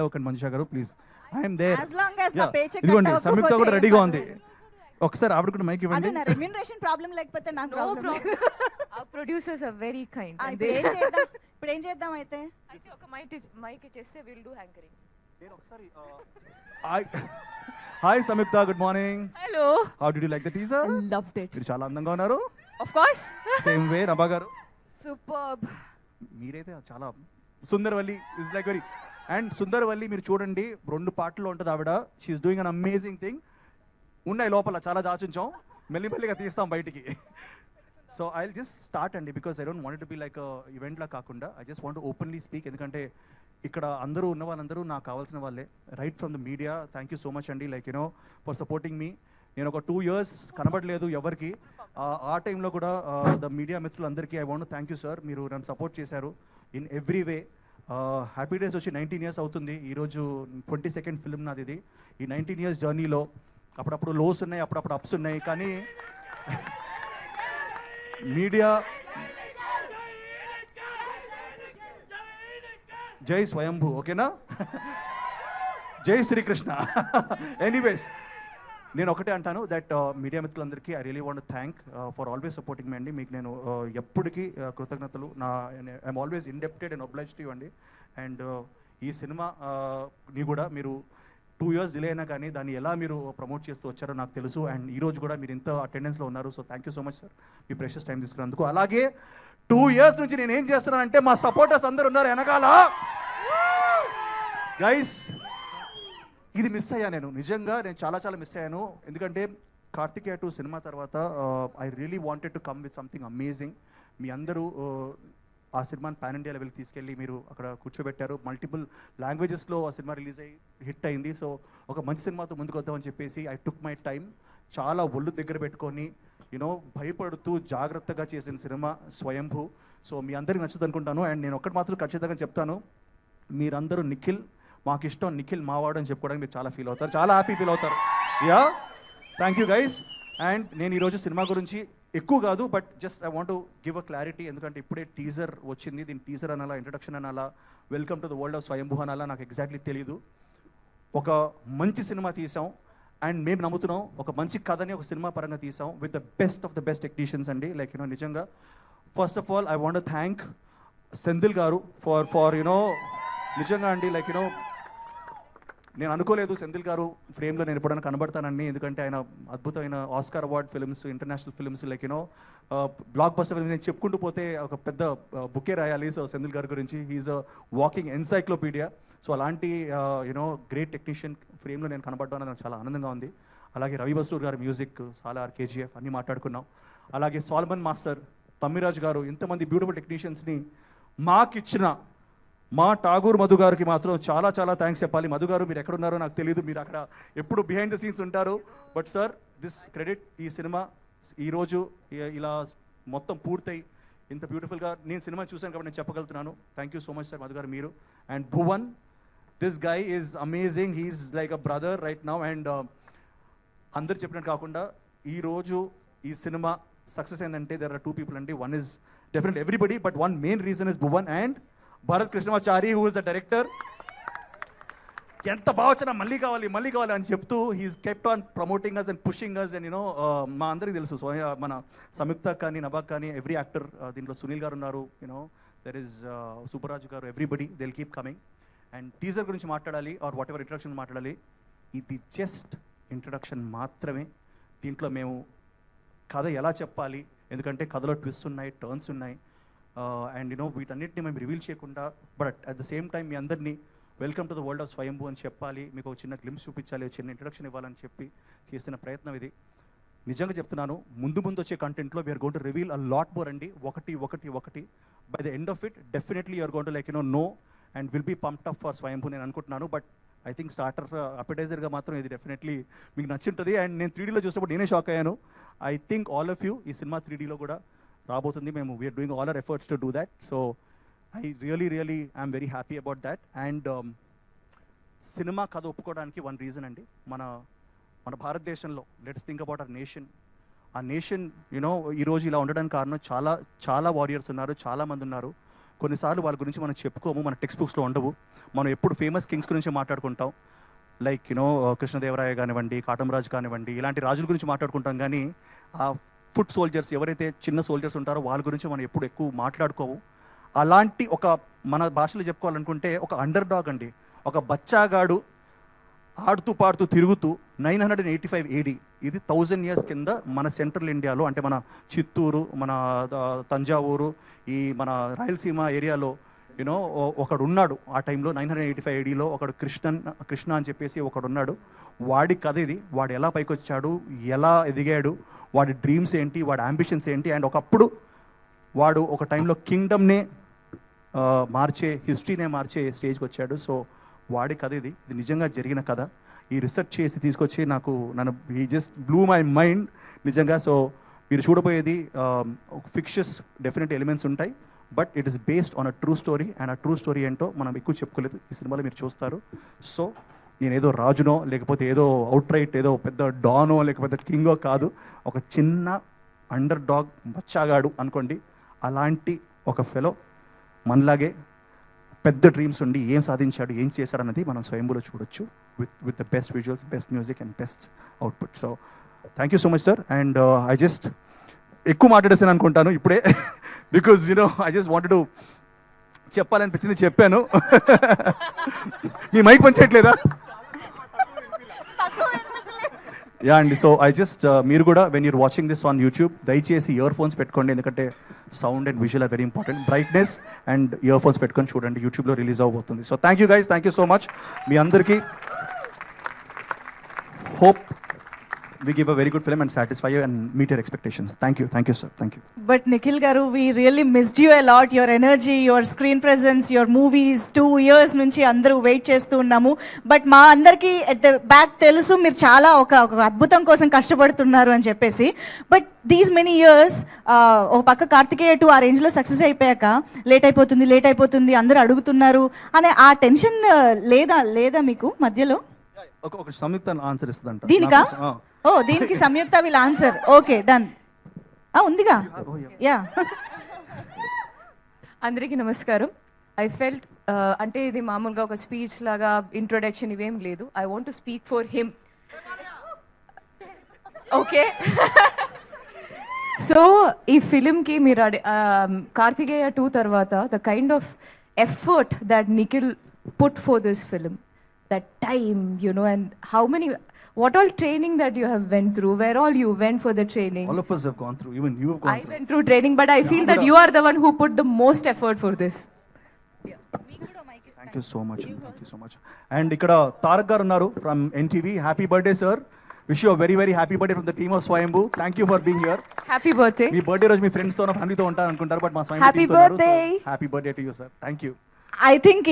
ఒకటి మనిషా గారు please I'm there. as long as నా paycheck ఇదిగోండి కట్ సంయుక్త కూడా రెడీగా ఉంది. ఒకసారి ఆవిడ కూడా మైక్ ఇవ్వండి. అదే నా రెమ్యూనరేషన్ ప్రాబ్లం లేకపోతే నాకు No problem problem. Our producers are very kind. and ఇప్పుడు they- ఏం చేద్దాం ఇప్పుడు ఏం చేద్దాం అయితే అయితే ఒక మైక్ ఇచ్చేస్తే we'll do anchoring. నేను ఒకసారి hi Samyuktha, good morning. Hello. How did you like the teaser? Loved it. మీరు చాలా అందంగా ఉన్నారు. Of course. Same way Nabha garu, superb. మీరైతే చాలా Sundaravalli is like very and Sundaravalli మీరు చూడండి 2 పాటల్లో ఉంటుంది ఆవిడ. She is doing an amazing thing. ఉన్నాయి లోపల చాలా దాచుంచాం, మెల్లిమెల్లిగా తీస్తాం బయటికి. సో ఐ జస్ట్ స్టార్ట్ అండి because I don't want to be like ఈవెంట్లా కాకుండా I just want openly speak. ఎందుకంటే ఇక్కడ అందరూ ఉన్న వాళ్ళందరూ నాకు కావాల్సిన వాళ్ళే, right from the media. Thank you so much అండి, లైక్ యూనో ఫర్ సపోర్టింగ్ మీ. నేను ఒక 2 years కనబడలేదు ఎవరికి. ఆ టైంలో కూడా ద మీడియా మిత్రులందరికీ I want thank you sir. మీరు నన్ను సపోర్ట్ చేశారు in every way. Happy days వచ్చి 19 years అవుతుంది. ఈరోజు 22nd ఫిల్మ్ నాది ఇది. ఈ 19 years జర్నీలో అప్పుడప్పుడు లోస్ ఉన్నాయి, అప్పుడప్పుడు అప్స్ ఉన్నాయి. కానీ మీడియా జై స్వయంభూ, ఓకేనా? జై శ్రీకృష్ణ. ఎనీవేస్ నేను ఒకటే అంటాను దట్ మీడియా మిత్రులందరికీ I really want thank for always supporting మీ అండి. మీకు నేను ఎప్పటికీ కృతజ్ఞతలు. I'm always indebted and oblige to you అండి. అండ్ ఈ సినిమా ని కూడా మీరు 2 years డిలే అయినా కానీ దాన్ని ఎలా మీరు ప్రమోట్ చేస్తూ వచ్చారో నాకు తెలుసు. అండ్ ఈ రోజు కూడా మీరు ఇంత అటెండెన్స్లో ఉన్నారు. So thank you so much sir, me precious time తీసుకున్నందుకు. అలాగే 2 years నుంచి నేను ఏం చేస్తున్నానంటే మా సపోర్టర్స్ అందరు ఉన్నారు వెనకాల. గైస్ ఇది మిస్ అయ్యా నేను, నిజంగా నేను చాలా మిస్ అయ్యాను. ఎందుకంటే కార్తికేయ 2 సినిమా తర్వాత I really wanted to come with something amazing. మీ అందరూ ఆ సినిమాని పాన్ ఇండియా లెవెల్కి తీసుకెళ్ళి మీరు అక్కడ కూర్చోబెట్టారు. మల్టిపుల్ లాంగ్వేజెస్లో ఆ సినిమా రిలీజ్ అయ్యి హిట్ అయింది. సో ఒక మంచి సినిమాతో ముందుకు వద్దామని చెప్పేసి ఐ టుక్ మై టైం. చాలా ఒళ్ళు దగ్గర పెట్టుకొని యూనో భయపడుతూ జాగ్రత్తగా చేసిన సినిమా స్వయంభూ. సో మీ అందరికీ నచ్చుతుంది అనుకుంటాను. అండ్ నేను ఒక్కటి మాత్రం ఖచ్చితంగా చెప్తాను, మీరందరూ నిఖిల్ మాకు ఇష్టం, నిఖిల్ మావాడు అని చెప్పుకోవడానికి మీరు చాలా ఫీల్ అవుతారు, చాలా హ్యాపీ ఫీల్ అవుతారు. Yeah thank you guys. And నేను ఈరోజు సినిమా గురించి ఎక్కువ కాదు, but just I want to give a clarity. ఎందుకంటే ఇప్పుడే టీజర్ వచ్చింది, దీని టీజర్ అనాలా, ఇంట్రడక్షన్ అనాలా, welcome to the world of స్వయంభూ అనాలా నాకు ఎగ్జాక్ట్లీ తెలీదు. ఒక మంచి సినిమా తీసాం అండ్ మేము నమ్ముతున్నాం, ఒక మంచి కథని ఒక సినిమా పరంగా తీసాం with the best of the best technicians అండి. లైక్ యూనో నిజంగా first of all I want thank Senthil గారు ఫర్ యూనో నిజంగా అండి. లైక్ యూనో నేను అనుకోలేదు సెంధిల్ గారు ఫ్రేమ్లో నేను ఎప్పుడైనా కనబడతానని. ఎందుకంటే ఆయన అద్భుతమైన Oscar award films, international films, like you know block buster నేను చెప్పుకుంటూ పోతే ఒక పెద్ద బుకే రాయాలి. సో సెంధిల్ గారి గురించి he's a walking encyclopedia. So అలాంటి యూనో గ్రేట్ టెక్నీషియన్ ఫ్రేమ్లో నేను కనబడడం అనేది నాకు చాలా ఆనందంగా ఉంది. అలాగే రవి బసూర్ గారి మ్యూజిక్, సాలార్, కేజీఎఫ్ అన్నీ మాట్లాడుకున్నాం. అలాగే సాల్మన్ మాస్టర్, తమ్మిరాజ్ గారు, ఇంతమంది బ్యూటిఫుల్ టెక్నీషియన్స్ని మాకిచ్చిన మా ఠాగూర్ మధు గారికి మాత్రం చాలా థ్యాంక్స్ చెప్పాలి. మధు గారు మీరు ఎక్కడున్నారో నాకు తెలియదు, మీరు అక్కడ ఎప్పుడు బిహైండ్ ద సీన్స్ ఉంటారు. బట్ సార్ దిస్ క్రెడిట్, ఈ సినిమా ఈరోజు ఇలా మొత్తం పూర్తయి ఇంత బ్యూటిఫుల్గా నేను సినిమా చూశాను కాబట్టి నేను చెప్పగలుగుతున్నాను. Thank you so much sir Madhu garu, మీరు. And Bhuvan, this guy is amazing, he's like a brother right now. And అందరు చెప్పినట్టు కాకుండా ఈరోజు ఈ సినిమా సక్సెస్ ఏంటంటే దెర్ ఆర్ 2 people అండి. One is definitely everybody, but one main reason is Bhuvan and Bharat Krishnamachari, who is the director. ఎంత బాగా వచ్చినా మళ్ళీ కావాలి అని చెప్తూ he's kept on promoting us and pushing us. And you know మా అందరికీ తెలుసు మన సంయుక్త కానీ నభాక్ కానీ ఎవ్రీ యాక్టర్, దీంట్లో సునీల్ గారు ఉన్నారు, యూనో దెర్ ఈస్ సుబ్బరాజు గారు, everybody they will keep coming. And teaser గురించి మాట్లాడాలి ఆర్ వాట్ ఎవర్ ఇంట్రడక్షన్ మాట్లాడాలి, ఇది జస్ట్ ఇంట్రడక్షన్ మాత్రమే. దీంట్లో మేము కథ ఎలా చెప్పాలి, ఎందుకంటే కథలో ట్విస్ట్ ఉన్నాయి, టర్న్స్ ఉన్నాయి. అండ్ యూనో వీటన్నిటిని మేము రివీల్ చేయకుండా but at the same time మీ అందరినీ welcome to the world of Swayambhu అని చెప్పాలి, మీకు ఒక చిన్న గ్లిమ్స్ చూపించాలి, ఒక చిన్న ఇంట్రడక్షన్ ఇవ్వాలని చెప్పి చేసిన ప్రయత్నం ఇది. నిజంగా చెప్తున్నాను, ముందు వచ్చే కంటెంట్లో we're going to reveal a lot more అండి. ఒకటి by the end of it definitely you're going to like you know no and will be pumped up for Swayambhu నేను అనుకుంటున్నాను. బట్ ఐ థింక్ స్టార్టర్ అపెటైజర్గా మాత్రం ఇది డెఫినెట్లీ మీకు నచ్చుంటుంది. అండ్ నేను 3Dలో చూసినప్పుడు నేనే షాక్ అయ్యాను. I think all of you ఈ సినిమా 3Dలో కూడా రాబోతుంది. మేము we are doing all our efforts to do that. So I really I'm very happy about that. And సినిమా కథ ఒప్పుకోవడానికి వన్ రీజన్ అండి, మన భారతదేశంలో let's think about our nation. ఆ నేషన్ యూనో ఈరోజు ఇలా ఉండడానికి కారణం చాలా వారియర్స్ ఉన్నారు, చాలామంది ఉన్నారు. కొన్నిసార్లు వాళ్ళ గురించి మనం చెప్పుకోము, మన టెక్స్ట్ బుక్స్లో ఉండవు. మనం ఎప్పుడు ఫేమస్ కింగ్స్ గురించి మాట్లాడుకుంటాం, లైక్ యూనో కృష్ణదేవరాయ కానివ్వండి, కాటమరాజు కానివ్వండి, ఇలాంటి రాజుల గురించి మాట్లాడుకుంటాం. కానీ ఆ ఫుట్ సోల్జర్స్, ఎవరైతే చిన్న సోల్జర్స్ ఉంటారో వాళ్ళ గురించి మనం ఎప్పుడు ఎక్కువ మాట్లాడుకోవు. అలాంటి ఒక, మన భాషలో చెప్పుకోవాలనుకుంటే ఒక అండర్ డాగ్ అండి, ఒక బచ్చాగాడు ఆడుతూ పాడుతూ తిరుగుతూ 985 AD, ఇది 1000 years కింద మన సెంట్రల్ ఇండియాలో, అంటే మన చిత్తూరు, మన తంజావూరు, ఈ మన రాయలసీమ ఏరియాలో యూనో ఒకడు ఉన్నాడు. ఆ టైంలో 985 ADలో ఒకడు కృష్ణ అని చెప్పేసి ఒకడు ఉన్నాడు. వాడి కథ ఇది. వాడు ఎలా పైకి వచ్చాడు, ఎలా ఎదిగాడు, వాడి డ్రీమ్స్ ఏంటి, వాడి అంబిషన్స్ ఏంటి, అండ్ ఒకప్పుడు వాడు ఒక టైంలో కింగ్డమ్నే మార్చే, హిస్టరీనే మార్చే స్టేజ్కి వచ్చాడు. సో వాడి కథ ఇది. ఇది నిజంగా జరిగిన కథ. ఈ రీసెర్చ్ చేసి తీసుకొచ్చి నన్ను ఈ జస్ట్ బ్లూ మై మైండ్ నిజంగా. సో మీరు చూడబోయేది ఫిక్షస్ డెఫినెట్ ఎలిమెంట్స్ ఉంటాయి, but it is based on a true story. And ఆ ట్రూ స్టోరీ ఏంటో మనం ఎక్కువ చెప్పుకోలేదు, ఈ సినిమాలో మీరు చూస్తారు. సో నేను ఏదో రాజునో, లేకపోతే ఏదో అవుట్ రైట్ ఏదో పెద్ద డానో, లేకపోతే కింగో కాదు, ఒక చిన్న అండర్ డాగ్ బచ్చాగాడు అనుకోండి. అలాంటి ఒక ఫెలో మనలాగే పెద్ద డ్రీమ్స్ ఉండి ఏం సాధించాడు, ఏం చేశాడు అన్నది మనం స్వయంభూలో చూడొచ్చు, with the best visuals, best music and best output. So thank you so much sir. And I just ఎక్కువ మాట్లాడేసాను అనుకుంటాను ఇప్పుడే, because you know I just wanted to చెప్పాలనిపించింది, చెప్పాను. మీ మైక్ పనిచేయట్లేదా? యా అండి. సో ఐ జస్ట్ మీరు కూడా when you're watching this on YouTube, దయచేసి ఇయర్ ఫోన్స్ పెట్టుకోండి, ఎందుకంటే sound and visual are very important. Brightness and earphones పెట్టుకొని చూడండి, యూట్యూబ్లో రిలీజ్ అవబోతుంది. So thank you guys, thank you so much. మీ అందరికీ hope we give a very good film and satisfy you and meet your expectations. Thank you sir, thank you. But Nikhil garu, we really missed you a lot. Your energy, your screen presence, your movies, 2 years nunchi andaru wait chestu unnamu. But ma andarki at the back telusu meer chaala oka adbhutam kosam kashtapadtunnaru ani cheppesi. But these many years oka pakka Kartikeya 2 ఆ range లో success అయిపోయాక late అయిపోతుంది అందరూ అడుగుతున్నారు అనే ఆ tension లేదా మీకు మధ్యలో? ఒక సంయుక్త ఆన్సర్ ఇస్తుందంట దీనికా? ఓ దీనికి సంయుక్త విల్ ఆన్సర్. Okay done. ఉందిగా. యా. అందరికీ నమస్కారం. ఐ ఫెల్ట్ అంటే ఇది మామూలుగా ఒక స్పీచ్ లాగా ఇంట్రొడక్షన్ ఇవేం లేదు. I want to speak for him. Okay. So ఈ ఫిలింకి మీరు కార్తికేయ 2 తర్వాత the kind of effort that Nikhil put for this film, that time, you know, and what all training that you have went through, where all you went for the training. All of us have gone through, even you have gone I through. went through training, but I feel that you are the one who put the most effort for this. Thank you so much. Thank you so much. And ikkada Tarak garu unnaru from NTV. Happy birthday sir. Wish you a very very happy birthday from the team of Swayambhu. Thank you for being here. Happy birthday. Me birthday రోజు మీ friends తో ఫ్యామిలీతో ఉంటారు అనుకుంటారు, but మా స్వయంభూ Happy team తో ఉన్నారు. So, birthday. happy birthday to you sir. Thank you. I think